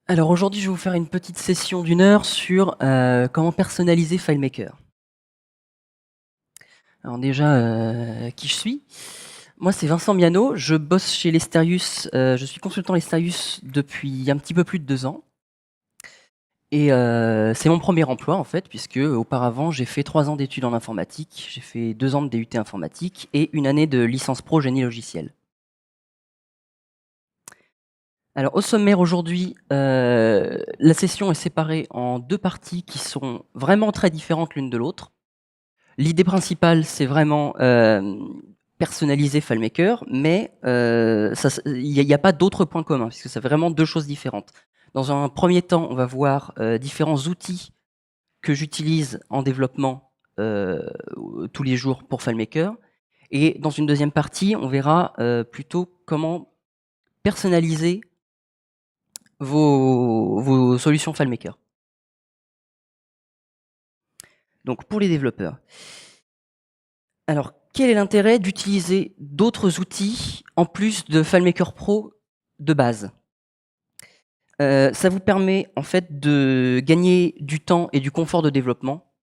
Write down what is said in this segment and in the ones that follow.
Alors aujourd'hui, je vais vous faire une petite session d'1 heure sur, comment personnaliser FileMaker. Alors déjà, qui je suis? Moi, c'est Vincent Miano, je bosse chez Lesterius, je suis consultant Lesterius depuis un petit peu plus de 2 ans et c'est mon 1er emploi en fait, puisque auparavant j'ai fait 3 ans d'études en informatique, j'ai fait 2 ans de DUT informatique et 1 année de licence pro génie logiciel. Alors au sommaire aujourd'hui, la session est séparée en 2 parties qui sont vraiment très différentes l'une de l'autre. L'idée principale, c'est vraiment, personnaliser FileMaker, mais il y a pas d'autres points communs, puisque c'est vraiment 2 choses différentes. Dans un 1er temps, on va voir, différents outils que j'utilise en développement, tous les jours pour FileMaker et dans une 2e partie, on verra, plutôt comment personnaliser vos solutions FileMaker. Donc pour les développeurs. Alors, quel est l'intérêt d'utiliser d'autres outils en plus de FileMaker Pro de base? Ça vous permet en fait de gagner du temps et du confort de développement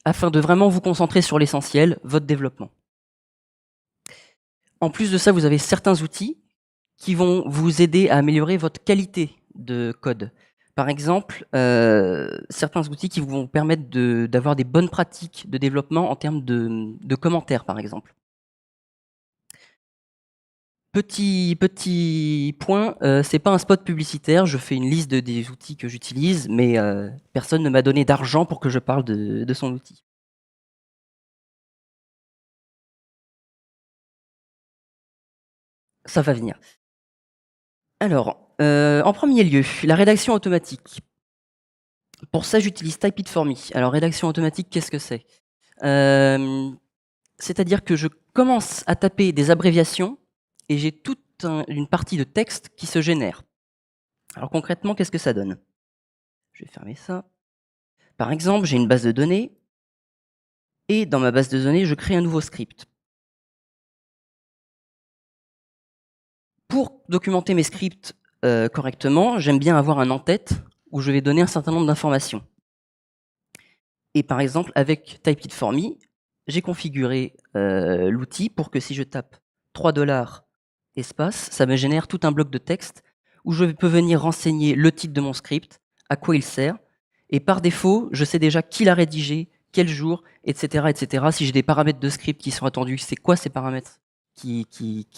afin de vraiment vous concentrer sur l'essentiel, votre développement. En plus de ça, vous avez certains outils qui vont vous aider à améliorer votre qualité de code. Par exemple, certains outils qui vont vous permettre d'avoir des bonnes pratiques de développement en termes de commentaires, par exemple. Petit point, c'est pas un spot publicitaire, je fais une liste des outils que j'utilise, mais personne ne m'a donné d'argent pour que je parle de son outil. Ça va venir. Alors, en 1er lieu, la rédaction automatique. Pour ça, j'utilise Typeit4me. Alors rédaction automatique, qu'est-ce que c'est? C'est-à-dire que je commence à taper des abréviations et j'ai toute une partie de texte qui se génère. Alors concrètement, qu'est-ce que ça donne? Je vais fermer ça. Par exemple, j'ai une base de données et dans ma base de données, je crée un nouveau script. Pour documenter mes scripts, correctement, j'aime bien avoir un en-tête où je vais donner un certain nombre d'informations. Et par exemple, avec Typeit4me, j'ai configuré, l'outil pour que si je tape 3 espace, ça me génère tout un bloc de texte où je peux venir renseigner le titre de mon script, à quoi il sert et par défaut, je sais déjà qui l'a rédigé, quel jour et cetera et cetera. Si j'ai des paramètres de script qui sont attendus, c'est quoi ces paramètres qui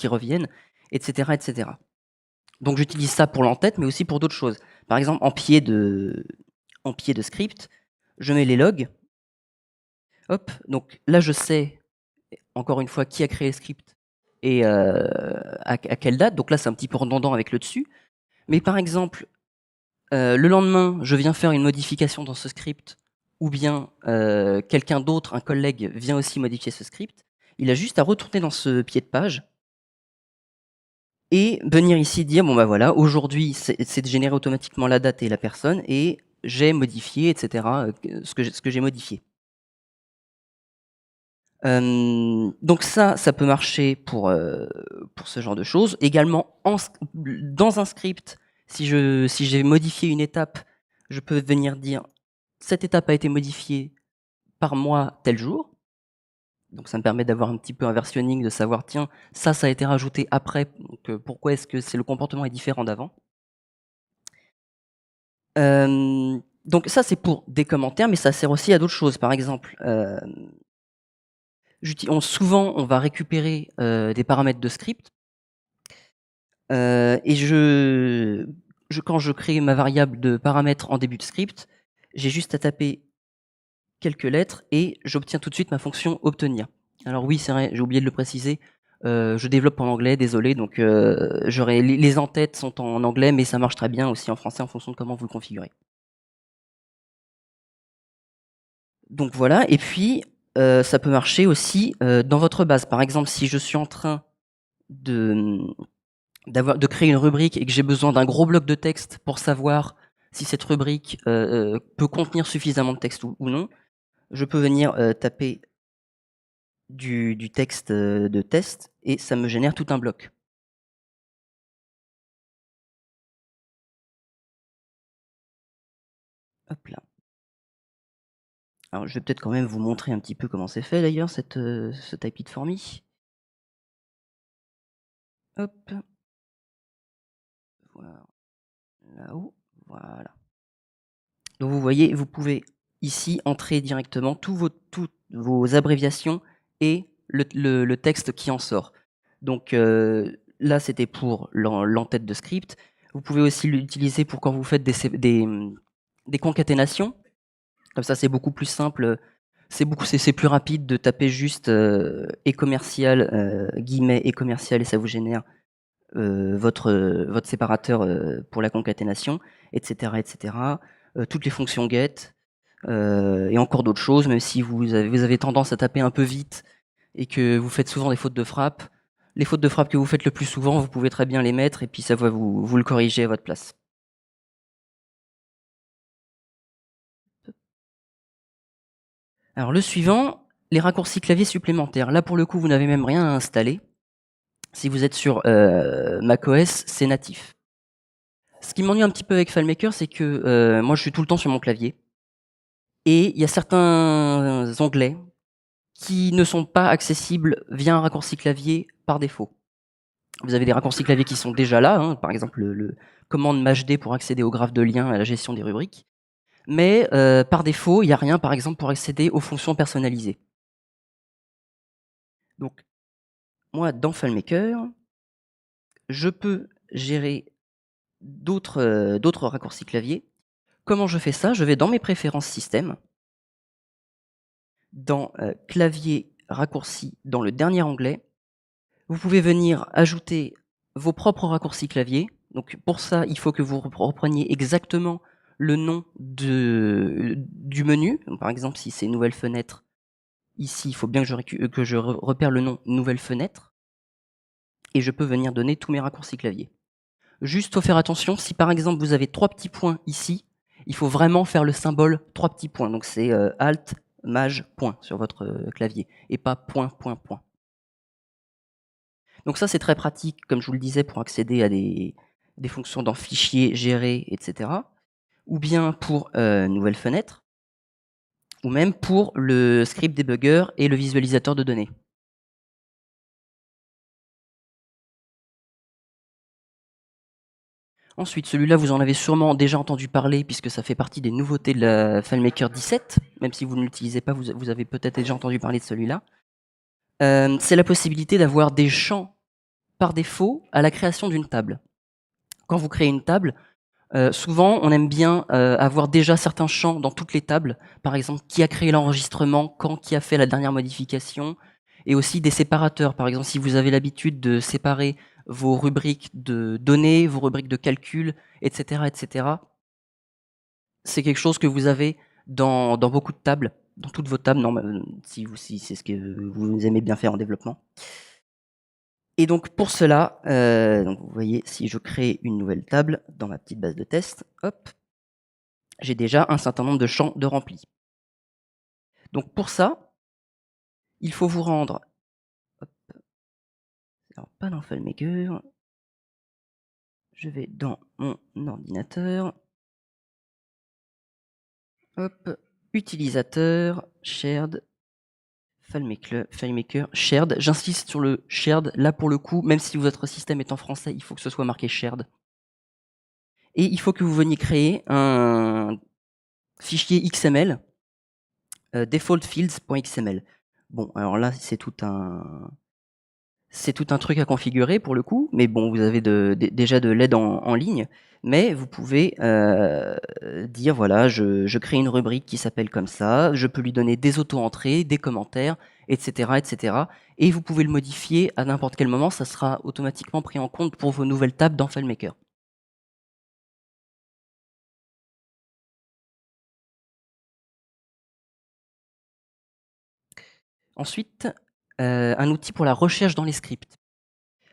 reviennent et cetera et cetera. Donc j'utilise ça pour l'en-tête, mais aussi pour d'autres choses. Par exemple, en pied de script, je mets les logs. Hop, donc là, je sais, encore une fois, qui a créé le script et à quelle date. Donc là, c'est un petit peu redondant avec le dessus. Mais par exemple, le lendemain, je viens faire une modification dans ce script ou bien quelqu'un d'autre, un collègue, vient aussi modifier ce script. Il a juste à retourner dans ce pied de page et venir ici dire: «Bon, bah, voilà, aujourd'hui, c'est de générer automatiquement la date et la personne et j'ai modifié» et cetera, ce que j'ai modifié. Donc ça peut marcher pour ce genre de choses. Également dans un script, si j'ai modifié une étape, je peux venir dire: «Cette étape a été modifiée par moi tel jour». Donc ça me permet d'avoir un petit peu un versionning, de savoir: «Tiens, ça a été rajouté après, donc pourquoi est-ce que le comportement est différent d'avant?» Donc ça, c'est pour des commentaires, mais ça sert aussi à d'autres choses. Par exemple, souvent, on va récupérer, des paramètres de script et quand je crée ma variable de paramètres en début de script, j'ai juste à taper quelques lettres et j'obtiens tout de suite ma fonction obtenir. Alors oui, c'est vrai, j'ai oublié de le préciser, je développe en anglais, désolé, donc j'aurais les en-têtes sont en anglais, mais ça marche très bien aussi en français en fonction de comment vous le configurez. Donc voilà et puis, ça peut marcher aussi, dans votre base. Par exemple, si je suis en train de, de créer une rubrique et que j'ai besoin d'un gros bloc de texte pour savoir si cette rubrique, peut contenir suffisamment de texte ou non, je peux venir, taper du texte, de test et ça me génère tout un bloc. Hop là. Alors, je vais peut-être quand même vous montrer un petit peu comment c'est fait d'ailleurs, ce Typeit for Me. Hop, voilà, là-haut, voilà. Donc vous voyez, vous pouvez ici entrer directement toutes vos abréviations et le texte qui en sort. Donc là, c'était pour l'entête de script. Vous pouvez aussi l'utiliser pour quand vous faites des concaténations. Comme ça, c'est beaucoup plus simple. C'est plus rapide de taper juste et commercial, guillemets et commercial, et ça vous génère votre séparateur pour la concaténation, etc. etc. Toutes les fonctions get, et encore d'autres choses, même si vous avez tendance à taper un peu vite et que vous faites souvent des fautes de frappe. Les fautes de frappe que vous faites le plus souvent, vous pouvez très bien les mettre et puis ça va vous le corriger à votre place. Alors le suivant, les raccourcis clavier supplémentaires. Là pour le coup, vous n'avez même rien à installer. Si vous êtes sur macOS, c'est natif. Ce qui m'ennuie un petit peu avec FileMaker, c'est que moi je suis tout le temps sur mon clavier. Et il y a certains onglets qui ne sont pas accessibles via un raccourci clavier par défaut. Vous avez des raccourcis clavier qui sont déjà là, hein, par exemple le commande MashD pour accéder au graphe de lien à la gestion des rubriques. Mais par défaut, il n'y a rien, par exemple, pour accéder aux fonctions personnalisées. Donc, moi, dans FileMaker, je peux gérer d'autres raccourcis clavier. Comment je fais ça? Je vais dans mes préférences système, dans clavier raccourci, dans le dernier onglet. Vous pouvez venir ajouter vos propres raccourcis clavier. Donc pour ça, il faut que vous repreniez exactement le nom du menu. Donc, par exemple, si c'est nouvelle fenêtre, ici, il faut bien que je repère le nom nouvelle fenêtre. Et je peux venir donner tous mes raccourcis clavier. Juste, faut faire attention, si par exemple vous avez 3 petits points ici, il faut vraiment faire le symbole 3 petits points. Donc c'est Alt, Maj, point sur votre clavier, et pas point, point, point. Donc ça, c'est très pratique, comme je vous le disais, pour accéder à des fonctions dans fichier, gérer, etc. Ou bien pour nouvelle fenêtre, ou même pour le script debugger et le visualisateur de données. Ensuite, celui-là, vous en avez sûrement déjà entendu parler, puisque ça fait partie des nouveautés de la FileMaker 17. Même si vous ne l'utilisez pas, vous avez peut-être déjà entendu parler de celui-là. C'est la possibilité d'avoir des champs par défaut à la création d'une table. Quand vous créez une table, souvent, on aime bien avoir déjà certains champs dans toutes les tables. Par exemple, qui a créé l'enregistrement, quand, qui a fait la dernière modification, et aussi des séparateurs. Par exemple, si vous avez l'habitude de séparer vos rubriques de données, vos rubriques de calcul, etc., etc., c'est quelque chose que vous avez dans beaucoup de tables, dans toutes vos tables, si c'est ce que vous aimez bien faire en développement. Et donc pour cela, donc vous voyez, si je crée une nouvelle table dans ma petite base de test, hop, j'ai déjà un certain nombre de champs de remplis. Donc pour ça, il faut vous rendre, hop, alors pas dans FileMaker, je vais dans mon ordinateur, hop, utilisateur, shared, FileMaker, shared. J'insiste sur le shared, là pour le coup, même si votre système est en français, il faut que ce soit marqué shared. Et il faut que vous veniez créer un fichier XML, defaultfields.xml. Bon, alors là, c'est tout un truc à configurer pour le coup, mais bon, vous avez déjà de l'aide en ligne, mais vous pouvez dire, voilà, je crée une rubrique qui s'appelle comme ça, je peux lui donner des auto-entrées, des commentaires, etc., etc. Et vous pouvez le modifier à n'importe quel moment, ça sera automatiquement pris en compte pour vos nouvelles tables dans FileMaker. Ensuite, un outil pour la recherche dans les scripts.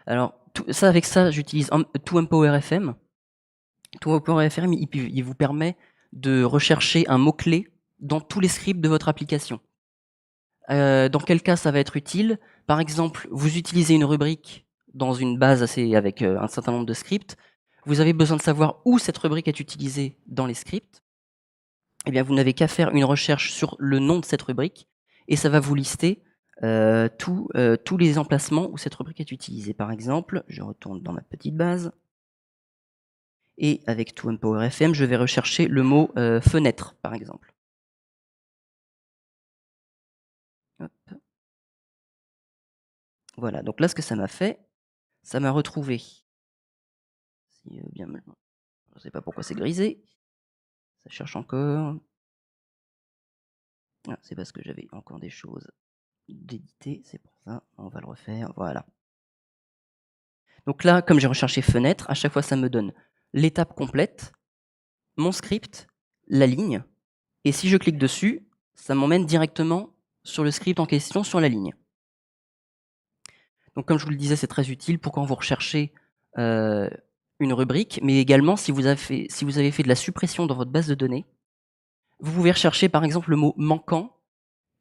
Alors, avec ça, j'utilise ToEmpowerFM. ToEmpowerFM, il vous permet de rechercher un mot-clé dans tous les scripts de votre application. Dans quel cas ça va être utile? Par exemple, vous utilisez une rubrique dans une base avec un certain nombre de scripts. Vous avez besoin de savoir où cette rubrique est utilisée dans les scripts. eh bien, vous n'avez qu'à faire une recherche sur le nom de cette rubrique et ça va vous lister tous les emplacements où cette rubrique est utilisée. Par exemple, je retourne dans ma petite base et avec ToEmpowerFM, je vais rechercher le mot fenêtre, par exemple. Hop. Voilà, donc là, ce que ça m'a fait, ça m'a retrouvé. Si, bien, je ne sais pas pourquoi c'est grisé. Ça cherche encore. Ah, c'est parce que j'avais encore des choses d'éditer, c'est pour ça. On va le refaire, voilà. Donc là, comme j'ai recherché fenêtre, à chaque fois, ça me donne l'étape complète, mon script, la ligne, et si je clique dessus, ça m'emmène directement sur le script en question, sur la ligne. Donc comme je vous le disais, c'est très utile pour quand vous recherchez une rubrique, mais également si vous avez fait de la suppression dans votre base de données, vous pouvez rechercher par exemple le mot manquant,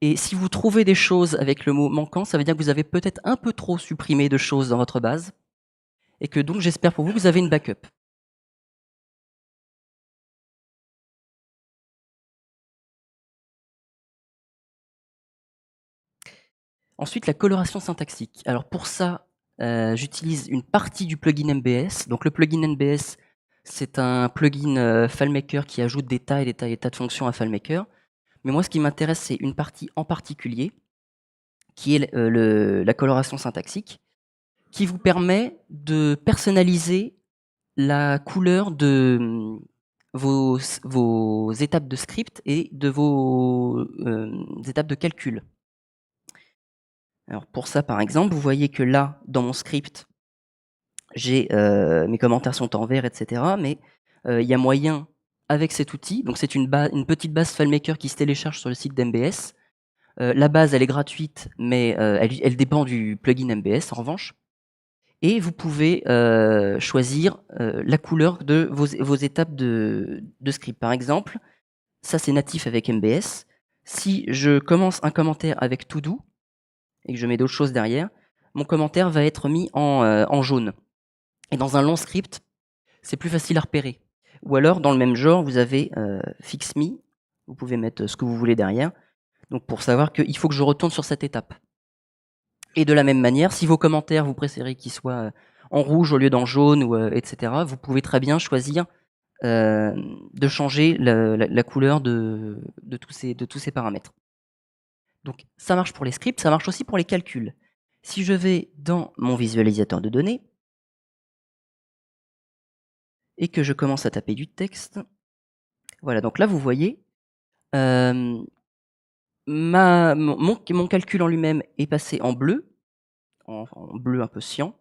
et si vous trouvez des choses avec le mot manquant, ça veut dire que vous avez peut-être un peu trop supprimé de choses dans votre base, et que donc j'espère pour vous que vous avez une backup. Ensuite, la coloration syntaxique. Alors pour ça, j'utilise une partie du plugin MBS. Donc le plugin MBS, c'est un plugin FileMaker qui ajoute des tas et des tas et des tas de fonctions à FileMaker. Mais moi, ce qui m'intéresse, c'est une partie en particulier, qui est la coloration syntaxique, qui vous permet de personnaliser la couleur de vos étapes de script et de vos étapes de calcul. Alors pour ça, par exemple, vous voyez que là, dans mon script, j'ai mes commentaires sont en vert, etc. Mais il y a moyen, avec cet outil, donc c'est une petite base FileMaker qui se télécharge sur le site d'MBS. La base, elle est gratuite, mais elle dépend du plugin MBS, en revanche. Et vous pouvez choisir la couleur de vos étapes de script. Par exemple, ça c'est natif avec MBS. Si je commence un commentaire avec to do, et que je mets d'autres choses derrière, mon commentaire va être mis en jaune. Et dans un long script, c'est plus facile à repérer. Ou alors, dans le même genre, vous avez fix me, vous pouvez mettre ce que vous voulez derrière, donc pour savoir qu'il faut que je retourne sur cette étape. Et de la même manière, si vos commentaires, vous préférez qu'ils soient en rouge au lieu d'en jaune, ou, etc., vous pouvez très bien choisir de changer la couleur de tous ces paramètres. Donc ça marche pour les scripts, ça marche aussi pour les calculs. Si je vais dans mon visualisateur de données et que je commence à taper du texte, voilà, donc là vous voyez, mon calcul en lui-même est passé en bleu, en bleu un peu cyan.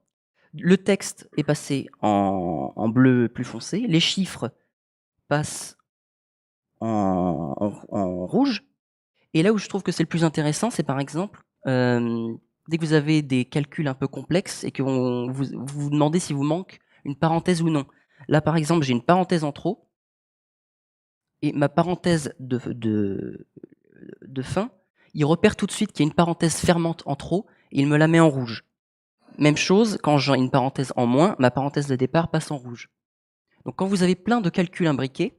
Le texte est passé en bleu plus foncé. Les chiffres passent en rouge. Et là où je trouve que c'est le plus intéressant, c'est par exemple, dès que vous avez des calculs un peu complexes et que vous vous demandez s'il vous manque une parenthèse ou non. Là, par exemple, j'ai une parenthèse en trop. Et ma parenthèse de fin, il repère tout de suite qu'il y a une parenthèse fermante en trop et il me la met en rouge. Même chose, quand j'ai une parenthèse en moins, ma parenthèse de départ passe en rouge. Donc quand vous avez plein de calculs imbriqués,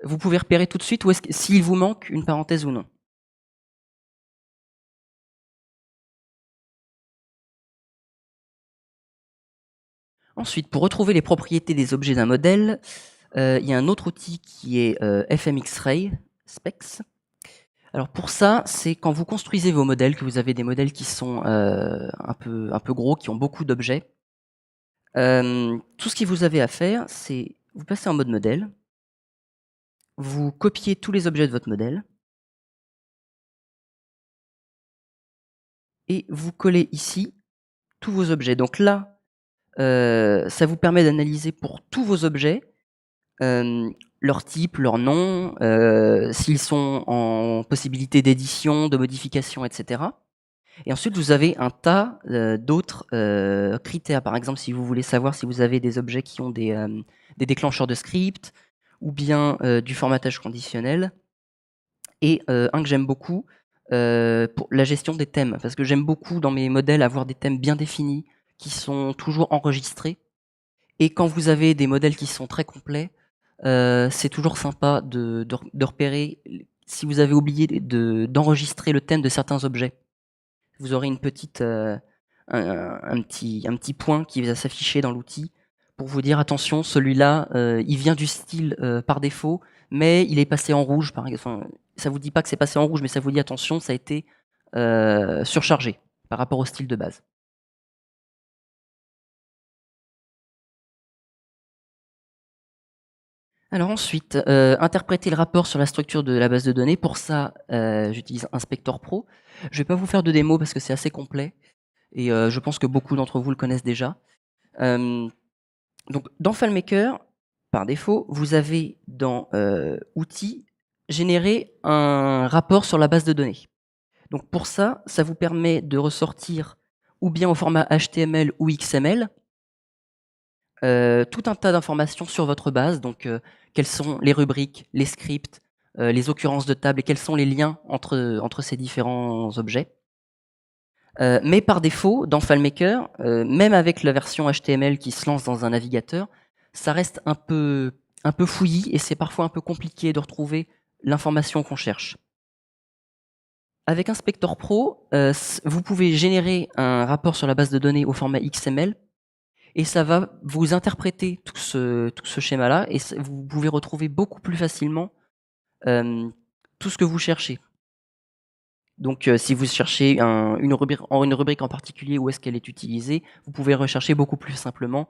vous pouvez repérer tout de suite s'il vous manque une parenthèse ou non. Ensuite, pour retrouver les propriétés des objets d'un modèle, il y a un autre outil qui est FMX-Ray Specs. Alors pour ça, c'est quand vous construisez vos modèles, que vous avez des modèles qui sont un peu gros, qui ont beaucoup d'objets. Tout ce que vous avez à faire, c'est vous passez en mode modèle, vous copiez tous les objets de votre modèle, et vous collez ici tous vos objets. Donc là, ça vous permet d'analyser pour tous vos objets leur type, leur nom, s'ils sont en possibilité d'édition, de modification, etc. Et ensuite, vous avez un tas d'autres critères. Par exemple, si vous voulez savoir si vous avez des objets qui ont des déclencheurs de script ou bien du formatage conditionnel. Et un que j'aime beaucoup, pour la gestion des thèmes. Parce que j'aime beaucoup dans mes modèles avoir des thèmes bien définis, qui sont toujours enregistrés. Et quand vous avez des modèles qui sont très complets, c'est toujours sympa de repérer si vous avez oublié d'enregistrer le thème de certains objets. Vous aurez une petite, un petit point qui va s'afficher dans l'outil pour vous dire: «Attention, celui-là, il vient du style, par défaut, mais il est passé en rouge», par enfin, ça vous dit pas que c'est passé en rouge, mais ça vous dit: «Attention, ça a été, surchargé par rapport au style de base». Alors ensuite, interpréter le rapport sur la structure de la base de données. Pour ça, j'utilise Inspector Pro. Je vais pas vous faire de démo parce que c'est assez complet et je pense que beaucoup d'entre vous le connaissent déjà. Hem, donc dans FileMaker, par défaut, vous avez dans, Outils, générer un rapport sur la base de données. Donc pour ça, ça vous permet de ressortir ou bien au format HTML ou XML, tout un tas d'informations sur votre base, donc quelles sont les rubriques, les scripts, les occurrences de table et quels sont les liens entre ces différents objets. Mais par défaut, dans FileMaker, même avec la version HTML qui se lance dans un navigateur, ça reste un peu fouillis et c'est parfois un peu compliqué de retrouver l'information qu'on cherche. Avec Inspector Pro, vous pouvez générer un rapport sur la base de données au format XML et ça va vous interpréter tout ce schéma-là et vous pouvez retrouver beaucoup plus facilement tout ce que vous cherchez. Donc, si vous cherchez une rubrique en particulier, où est-ce qu'elle est utilisée, vous pouvez rechercher beaucoup plus simplement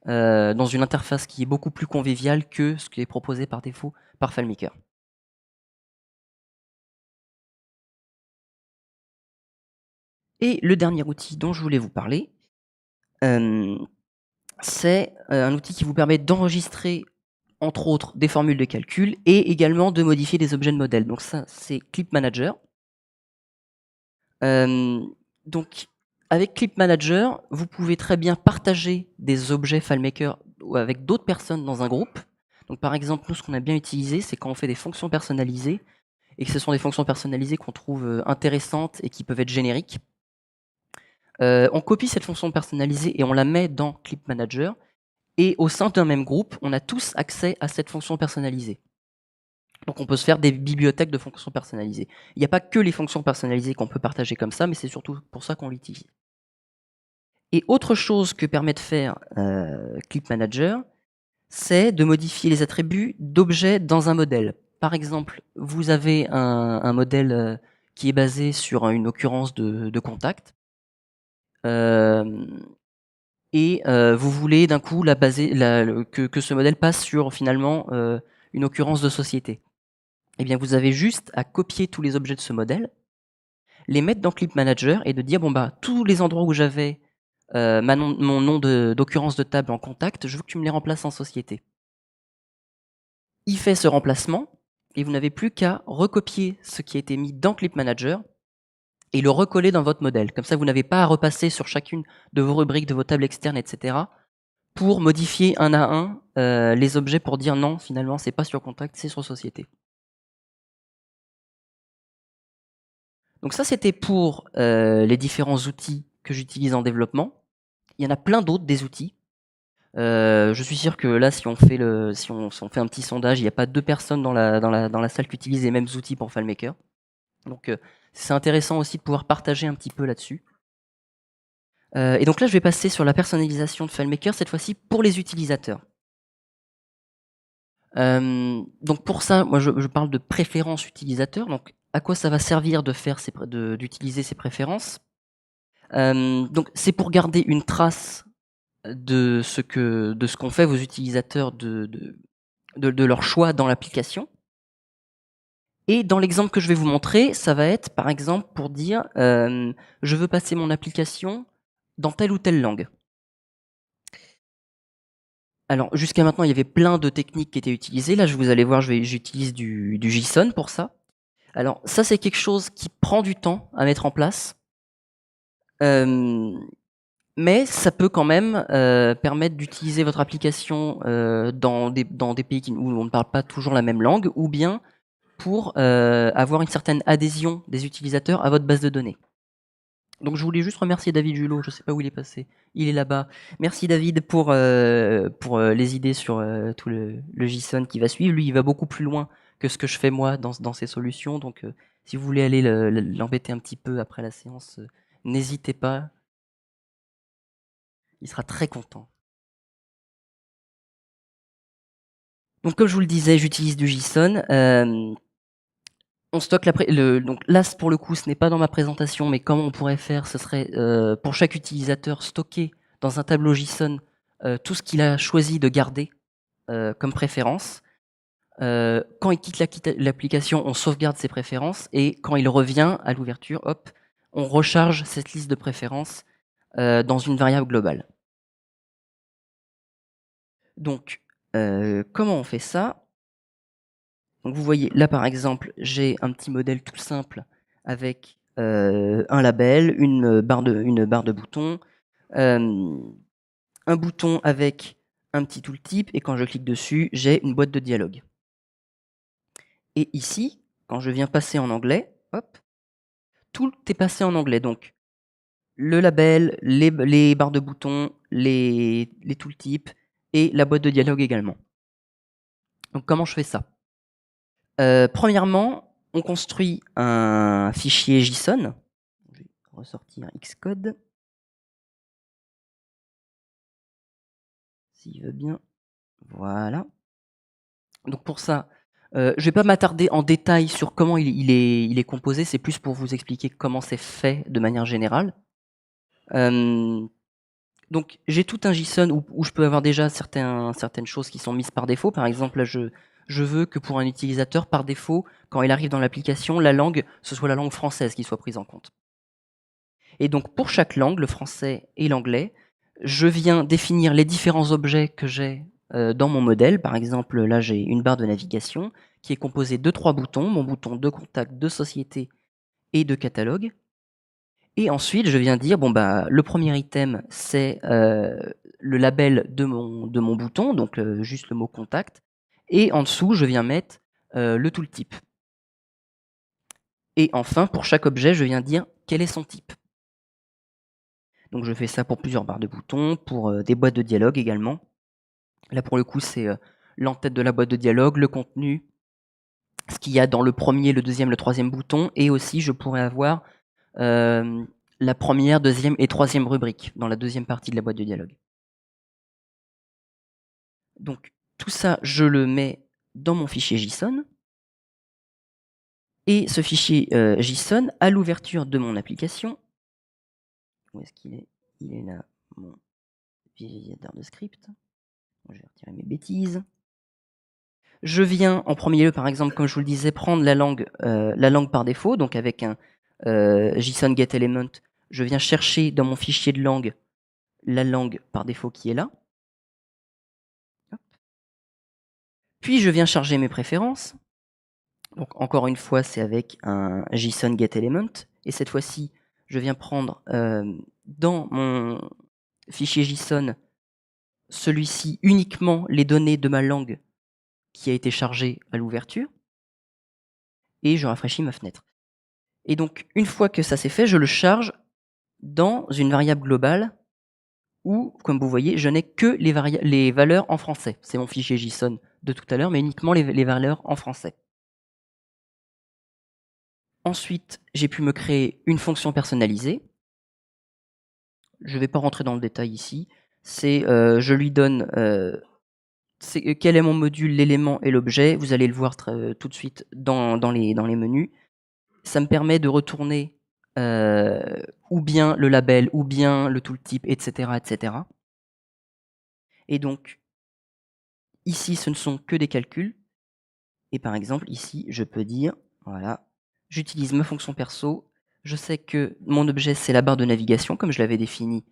dans une interface qui est beaucoup plus conviviale que ce qui est proposé par défaut par FileMaker. Et le dernier outil dont je voulais vous parler, hem, c'est un outil qui vous permet d'enregistrer, entre autres, des formules de calcul et également de modifier des objets de modèle. Donc ça, c'est Clip Manager. Hem, donc avec Clip Manager, vous pouvez très bien partager des objets FileMaker ou avec d'autres personnes dans un groupe. Donc par exemple, nous, ce qu'on a bien utilisé, c'est quand on fait des fonctions personnalisées et que ce sont des fonctions personnalisées qu'on trouve, intéressantes et qui peuvent être génériques. On copie cette fonction personnalisée et on la met dans Clip Manager et au sein d'un même groupe, on a tous accès à cette fonction personnalisée. Donc on peut se faire des bibliothèques de fonctions personnalisées. Il n'y a pas que les fonctions personnalisées qu'on peut partager comme ça, mais c'est surtout pour ça qu'on l'utilise. Et autre chose que permet de faire Clip Manager, c'est de modifier les attributs d'objets dans un modèle. Par exemple, vous avez un modèle qui est basé sur une occurrence de contact, et vous voulez d'un coup que ce modèle passe sur finalement une occurrence de société. Eh bien, vous avez juste à copier tous les objets de ce modèle, les mettre dans Clip Manager et de dire bon bah tous les endroits où j'avais mon nom d'occurrence de table en contact, je veux que tu me les remplaces en société. Il fait ce remplacement et vous n'avez plus qu'à recopier ce qui a été mis dans Clip Manager et le recoller dans votre modèle. Comme ça, vous n'avez pas à repasser sur chacune de vos rubriques, de vos tables externes, etc. pour modifier un à un les objets pour dire non, finalement, c'est pas sur contact, c'est sur société. Donc ça, c'était pour les différents outils que j'utilise en développement. Il y en a plein d'autres des outils. Je suis sûr que là, si on fait un petit sondage, il n'y a pas 2 personnes dans la salle qui utilisent les mêmes outils pour FileMaker. Donc c'est intéressant aussi de pouvoir partager un petit peu là-dessus. Et donc là, je vais passer sur la personnalisation de FileMaker, cette fois-ci pour les utilisateurs. Donc pour ça, moi je parle de préférences utilisateurs. Donc à quoi ça va servir d'utiliser ces préférences? Donc c'est pour garder une trace de ce qu'ont fait vos utilisateurs de leur choix dans l'application. Et dans l'exemple que je vais vous montrer, ça va être par exemple pour dire je veux passer mon application dans telle ou telle langue. Alors jusqu'à maintenant, il y avait plein de techniques qui étaient utilisées. Là, vous allez voir, j'utilise du JSON pour ça. Alors ça, c'est quelque chose qui prend du temps à mettre en place. Mais ça peut quand même permettre d'utiliser votre application dans des pays où on ne parle pas toujours la même langue, ou bien pour avoir une certaine adhésion des utilisateurs à votre base de données. Donc je voulais juste remercier David Julot, je ne sais pas où il est passé, il est là-bas. Merci David pour les idées sur tout le JSON qui va suivre. Lui, il va beaucoup plus loin que ce que je fais moi dans ces solutions. Donc si vous voulez aller l'embêter un petit peu après la séance, n'hésitez pas, il sera très content. Donc comme je vous le disais, j'utilise du JSON. On stocke donc là, pour le coup, ce n'est pas dans ma présentation, mais comment on pourrait faire, ce serait pour chaque utilisateur stocker dans un tableau JSON tout ce qu'il a choisi de garder comme préférence. Quand il quitte l'application, on sauvegarde ses préférences et quand il revient à l'ouverture, hop, on recharge cette liste de préférences dans une variable globale. Donc, comment on fait ça? Donc vous voyez, là par exemple, j'ai un petit modèle tout simple avec un label, une barre de boutons, un bouton avec un petit tooltip, et quand je clique dessus, j'ai une boîte de dialogue. Et ici, quand je viens passer en anglais, hop, tout est passé en anglais. Donc le label, les barres de boutons, les tooltips et la boîte de dialogue également. Donc comment je fais ça? Premièrement, on construit un fichier JSON. Je vais ressortir Xcode. S'il veut bien. Voilà. Donc pour ça, je ne vais pas m'attarder en détail sur comment il est composé, c'est plus pour vous expliquer comment c'est fait de manière générale. Donc j'ai tout un JSON où je peux avoir déjà certaines choses qui sont mises par défaut. Par exemple, là, je veux que pour un utilisateur, par défaut, quand il arrive dans l'application, la langue, ce soit la langue française qui soit prise en compte. Et donc pour chaque langue, le français et l'anglais, je viens définir les différents objets que j'ai dans mon modèle. Par exemple, là j'ai une barre de navigation qui est composée de 3 boutons, mon bouton de contact, de société et de catalogue. Et ensuite, je viens dire, bon bah, le premier item, c'est le label de mon bouton, donc juste le mot contact. Et en dessous, je viens mettre le tooltip. Et enfin, pour chaque objet, je viens dire quel est son type. Donc je fais ça pour plusieurs barres de boutons, pour des boîtes de dialogue également. Là, pour le coup, c'est l'entête de la boîte de dialogue, le contenu, ce qu'il y a dans le premier, le deuxième, le troisième bouton. Et aussi, je pourrais avoir la première, deuxième et troisième rubrique dans la deuxième partie de la boîte de dialogue. Donc tout ça, je le mets dans mon fichier JSON. Et ce fichier JSON, à l'ouverture de mon application, où est-ce qu'il est? Il est là, mon visualisateur de script. Je vais retirer mes bêtises. Je viens en premier lieu, par exemple, comme je vous le disais, prendre la langue par défaut, donc avec un JSON getElement, je viens chercher dans mon fichier de langue la langue par défaut qui est là. Hop. Puis je viens charger mes préférences. Donc encore une fois, c'est avec un JSON getElement. Et cette fois-ci, je viens prendre dans mon fichier JSON celui-ci uniquement les données de ma langue qui a été chargée à l'ouverture. Et je rafraîchis ma fenêtre. Et donc, une fois que ça c'est fait, je le charge dans une variable globale où, comme vous voyez, je n'ai que les valeurs en français. C'est mon fichier JSON de tout à l'heure, mais uniquement les valeurs en français. Ensuite, j'ai pu me créer une fonction personnalisée. Je ne vais pas rentrer dans le détail ici. Je lui donne quel est mon module, l'élément et l'objet. Vous allez le voir tout de suite dans les menus. Ça me permet de retourner ou bien le label, ou bien le tooltip, etc., etc. Et donc, ici, ce ne sont que des calculs. Et par exemple, ici, je peux dire, voilà, j'utilise ma fonction perso. Je sais que mon objet, c'est la barre de navigation, comme je l'avais défini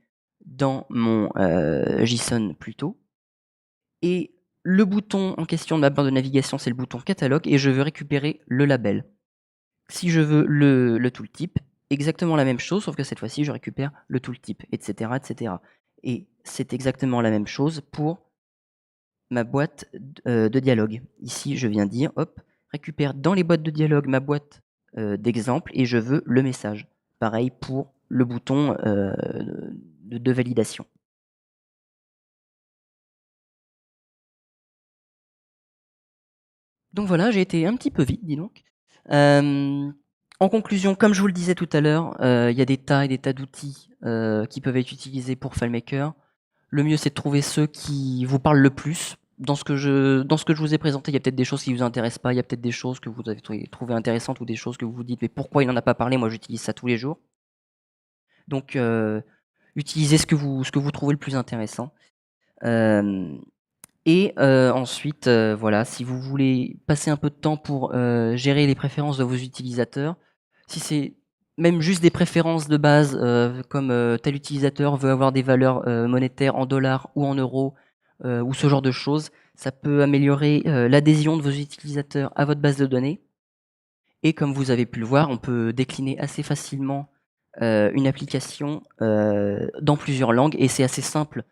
dans mon JSON plus tôt. Et le bouton en question de ma barre de navigation, c'est le bouton catalogue, et je veux récupérer le label. Si je veux le tooltip, exactement la même chose, sauf que cette fois-ci, je récupère le tooltip, etc., etc. Et c'est exactement la même chose pour ma boîte de dialogue. Ici, je viens dire, hop, récupère dans les boîtes de dialogue ma boîte d'exemple et je veux le message. Pareil pour le bouton de validation. Donc voilà, j'ai été un petit peu vite, dis donc. En conclusion, comme je vous le disais tout à l'heure, il y a des tas et des tas d'outils qui peuvent être utilisés pour FileMaker. Le mieux, c'est de trouver ceux qui vous parlent le plus. Dans ce que je vous ai présenté, il y a peut-être des choses qui ne vous intéressent pas, il y a peut-être des choses que vous avez trouvées intéressantes ou des choses que vous vous dites mais pourquoi il n'en a pas parlé? Moi, j'utilise ça tous les jours. Donc, utilisez ce que vous trouvez le plus intéressant. Ensuite, voilà, si vous voulez passer un peu de temps pour gérer les préférences de vos utilisateurs, si c'est même juste des préférences de base, comme tel utilisateur veut avoir des valeurs monétaires en dollars ou en euros, ou ce genre de choses, ça peut améliorer l'adhésion de vos utilisateurs à votre base de données. Et comme vous avez pu le voir, on peut décliner assez facilement une application dans plusieurs langues, et c'est assez simple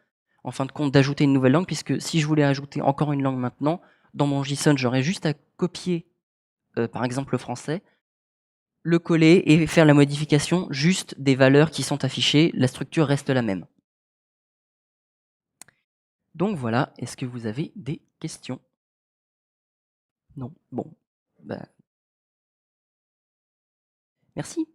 en fin de compte d'ajouter une nouvelle langue, puisque si je voulais ajouter encore une langue maintenant, dans mon JSON, j'aurais juste à copier par exemple le français, le coller et faire la modification juste des valeurs qui sont affichées, la structure reste la même. Donc voilà, est-ce que vous avez des questions? Non? Bon, bah, merci.